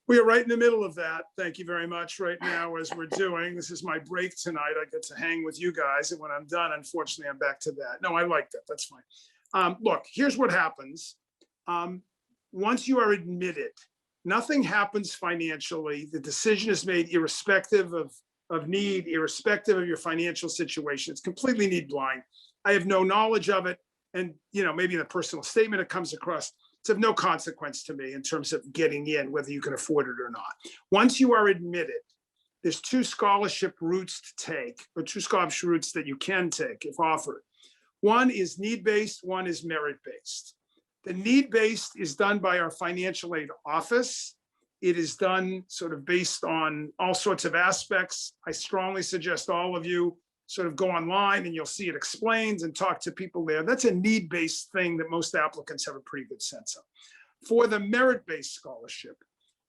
We are right in the middle of that. Thank you very much. Right now, as we're doing, this is my break tonight. I get to hang with you guys. And when I'm done, unfortunately, I'm back to that. No, I like that. That's fine. Look, here's what happens. Once you are admitted, nothing happens financially. The decision is made irrespective of need, irrespective of your financial situation. It's completely need blind. I have no knowledge of it. And, maybe in a personal statement, it comes across. It's of no consequence to me in terms of getting in, whether you can afford it or not. Once you are admitted, there's 2 scholarship routes to take, or 2 scholarship routes that you can take if offered. One is need-based, one is merit-based. The need-based is done by our financial aid office. It is done sort of based on all sorts of aspects. I strongly suggest all of you sort of go online and you'll see it explains and talk to people there. That's a need-based thing that most applicants have a pretty good sense of. For the merit-based scholarship,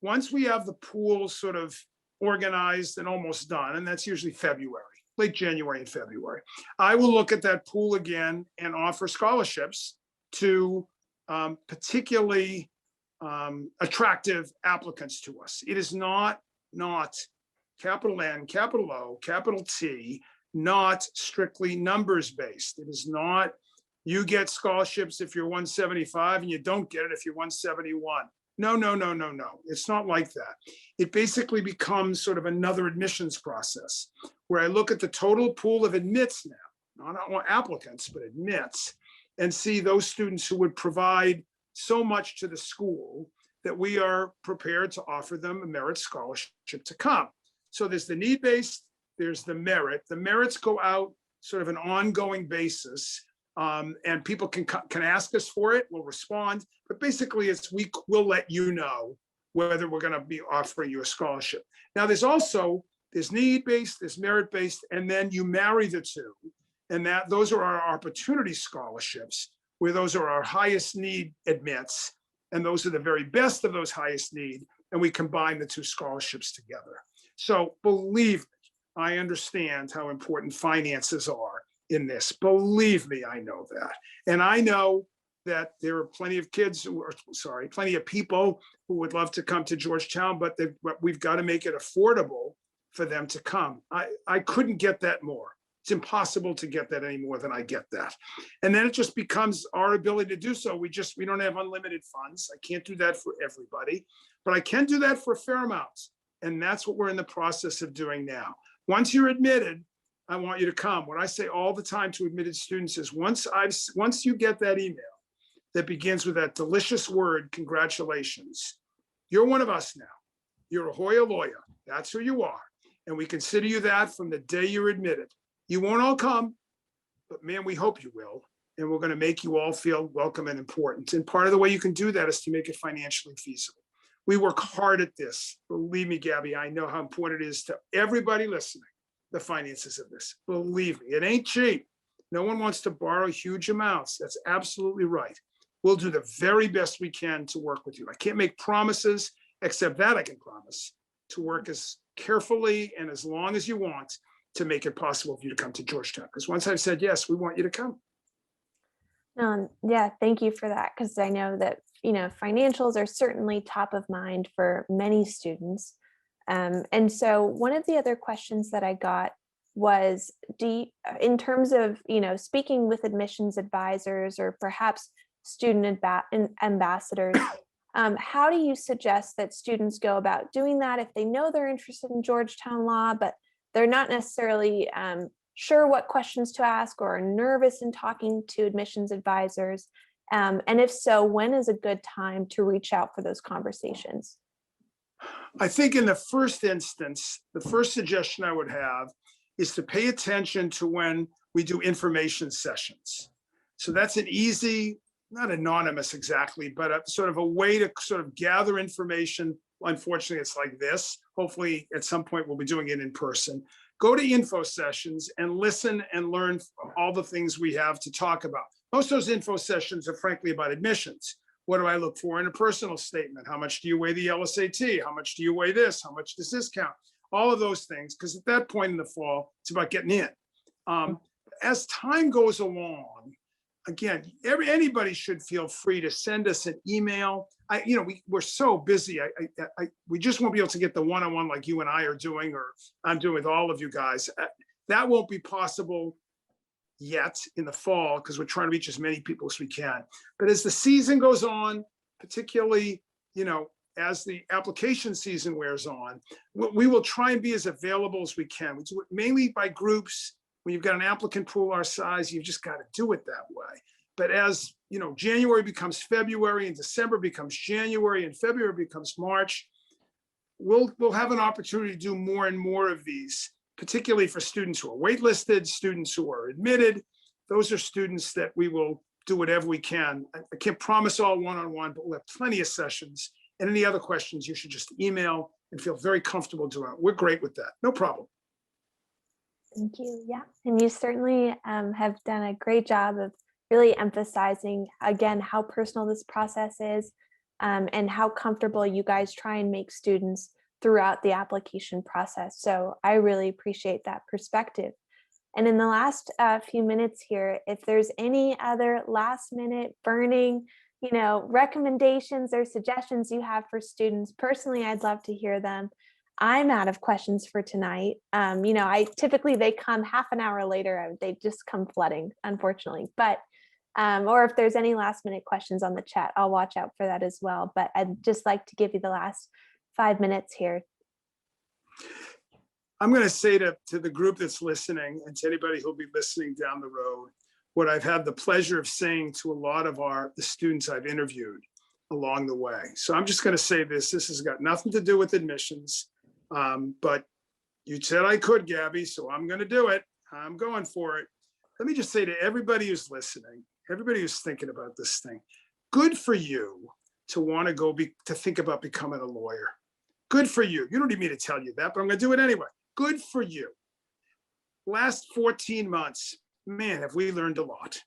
once we have the pool sort of organized and almost done, and that's usually February, late January and February, I will look at that pool again and offer scholarships to particularly attractive applicants to us. It is not capital N, capital O, capital T, not strictly numbers based. It is not, you get scholarships if you're 175 and you don't get it if you're 171. No, no, no, no, no. It's not like that. It basically becomes sort of another admissions process where I look at the total pool of admits now, not applicants, but admits, and see those students who would provide so much to the school that we are prepared to offer them a merit scholarship to come. So there's the need-based, there's the merit. The merits go out sort of an ongoing basis. And people can ask us for it, we'll respond, but basically it's we'll let you know whether we're going to be offering you a scholarship. Now there's need-based, there's merit-based, and then you marry the two, and those are our opportunity scholarships, where those are our highest need admits, and those are the very best of those highest need, and we combine the two scholarships together. So believe me, I understand how important finances are in this. Believe me, I know that. And I know that there are plenty of plenty of people who would love to come to Georgetown, but we've got to make it affordable for them to come. I couldn't get that more. It's impossible to get that any more than I get that. And then it just becomes our ability to do so. We don't have unlimited funds. I can't do that for everybody, but I can do that for a fair amount. And that's what we're in the process of doing now. Once you're admitted, I want you to come. What I say all the time to admitted students is once you get that email that begins with that delicious word, congratulations, you're one of us now. You're a Hoya lawyer. That's who you are. And we consider you that from the day you're admitted. You won't all come, but man, we hope you will. And we're going to make you all feel welcome and important. And part of the way you can do that is to make it financially feasible. We work hard at this. Believe me, Gabby, I know how important it is to everybody listening, the finances of this. Believe me, it ain't cheap. No one wants to borrow huge amounts. That's absolutely right. We'll do the very best we can to work with you. I can't make promises, except that I can promise to work as carefully and as long as you want to make it possible for you to come to Georgetown. Because once I've said yes, we want you to come. Yeah, thank you for that. Because I know that, financials are certainly top of mind for many students. And so one of the other questions that I got was, in terms of, speaking with admissions advisors or perhaps student ambassadors, how do you suggest that students go about doing that if they know they're interested in Georgetown law, but they're not necessarily sure what questions to ask or are nervous in talking to admissions advisors? And if so, when is a good time to reach out for those conversations? I think in the first instance, the first suggestion I would have is to pay attention to when we do information sessions. So that's an easy, not anonymous exactly, but a sort of a way to sort of gather information. Unfortunately, it's like this. Hopefully, at some point, we'll be doing it in person. Go to info sessions and listen and learn all the things we have to talk about. Most of those info sessions are frankly about admissions. What do I look for in a personal statement? How much do you weigh the LSAT? How much do you weigh this? How much does this count? All of those things, because at that point in the fall, it's about getting in. As time goes along, again, anybody should feel free to send us an email. We're so busy. We just won't be able to get the one-on-one like you and I are doing, or I'm doing with all of you guys. That won't be possible yet in the fall because we're trying to reach as many people as we can. But as the season goes on, particularly, as the application season wears on, we will try and be as available as we can. We do it mainly by groups. When you've got an applicant pool our size, you've just got to do it that way. But as January becomes February and December becomes January and February becomes March, we'll have an opportunity to do more and more of these, particularly for students who are waitlisted, students who are admitted. Those are students that we will do whatever we can. I can't promise all one-on-one, but we'll have plenty of sessions. And any other questions, you should just email and feel very comfortable doing it. We're great with that. No problem. Thank you. Yeah. And you certainly have done a great job of really emphasizing, again, how personal this process is and how comfortable you guys try and make students throughout the application process. So I really appreciate that perspective. And in the last few minutes here, if there's any other last minute burning, recommendations or suggestions you have for students, personally, I'd love to hear them. I'm out of questions for tonight. I typically, they come half an hour later, they just come flooding, unfortunately. But Or if there's any last minute questions on the chat, I'll watch out for that as well. But I'd just like to give you the last 5 minutes here. I'm going to say to the group that's listening and to anybody who'll be listening down the road, what I've had the pleasure of saying to a lot of the students I've interviewed along the way. So I'm just going to say this has got nothing to do with admissions, but you said I could, Gabby, so I'm going to do it. I'm going for it. Let me just say to everybody who's listening, everybody who's thinking about this thing, good for you to want to to think about becoming a lawyer. Good for you. You don't need me to tell you that, but I'm going to do it anyway. Good for you. Last 14 months, man, have we learned a lot.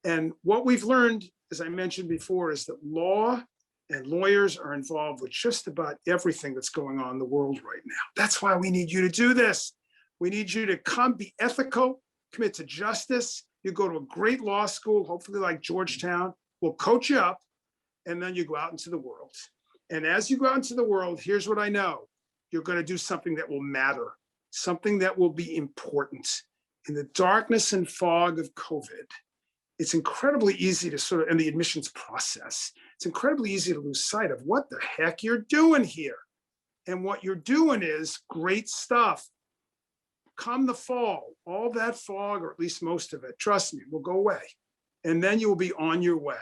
And what we've learned, as I mentioned before, is that law and lawyers are involved with just about everything that's going on in the world right now. That's why we need you to do this. We need you to be ethical, commit to justice. You go to a great law school, hopefully like Georgetown. We'll coach you up, and then you go out into the world. And as you go out into the world, here's what I know. You're going to do something that will matter, something that will be important. In the darkness and fog of COVID, it's incredibly easy to in the admissions process, it's incredibly easy to lose sight of what the heck you're doing here. And what you're doing is great stuff. Come the fall, all that fog, or at least most of it, trust me, will go away. And then you will be on your way.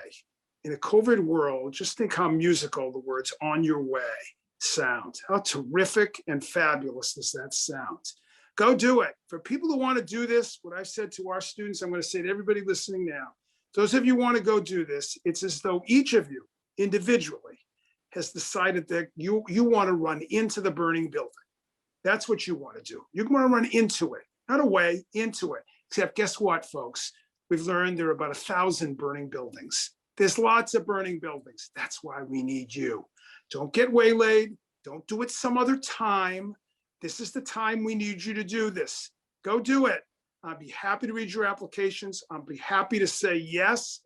In a COVID world, just think how musical the words "on your way" sound. How terrific and fabulous does that sound? Go do it. For people who want to do this, what I've said to our students, I'm going to say to everybody listening now, those of you who want to go do this, it's as though each of you individually has decided that you want to run into the burning building. That's what you want to do. You want to run into it, not away, into it. Except guess what, folks? We've learned there are about 1,000 burning buildings. There's lots of burning buildings. That's why we need you. Don't get waylaid. Don't do it some other time. This is the time we need you to do this. Go do it. I'll be happy to read your applications. I'll be happy to say yes,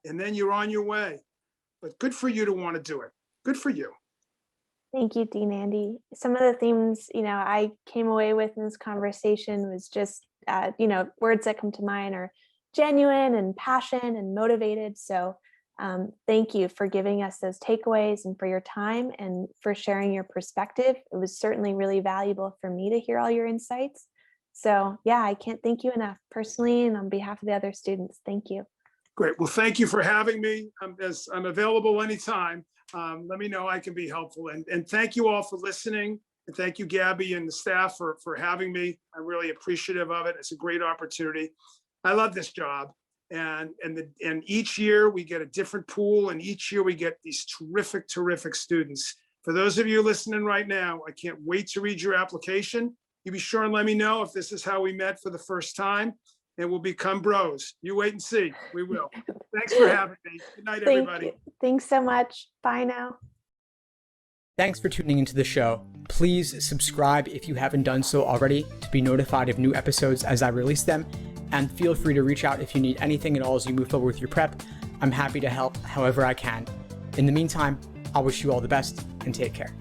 and then you're on your way. But good for you to want to do it. Good for you. Thank you, Dean Andy. Some of the themes, I came away with in this conversation was just, words that come to mind are genuine and passion and motivated. So thank you for giving us those takeaways and for your time and for sharing your perspective. It was certainly really valuable for me to hear all your insights. So yeah, I can't thank you enough personally and on behalf of the other students. Thank you. Great. Well, thank you for having me. I'm available anytime. Let me know I can be helpful. And thank you all for listening. And thank you, Gabby and the staff for having me. I'm really appreciative of it. It's a great opportunity. I love this job. And each year we get a different pool, and each year we get these terrific, terrific students. For those of you listening right now, I can't wait to read your application. You be sure and let me know if this is how we met for the first time, and we'll become bros. You wait and see. We will. Thanks for having me. Good night, everybody. Thank you. Thanks so much. Bye now. Thanks for tuning into the show. Please subscribe if you haven't done so already to be notified of new episodes as I release them. And feel free to reach out if you need anything at all as you move forward with your prep. I'm happy to help however I can. In the meantime, I'll wish you all the best and take care.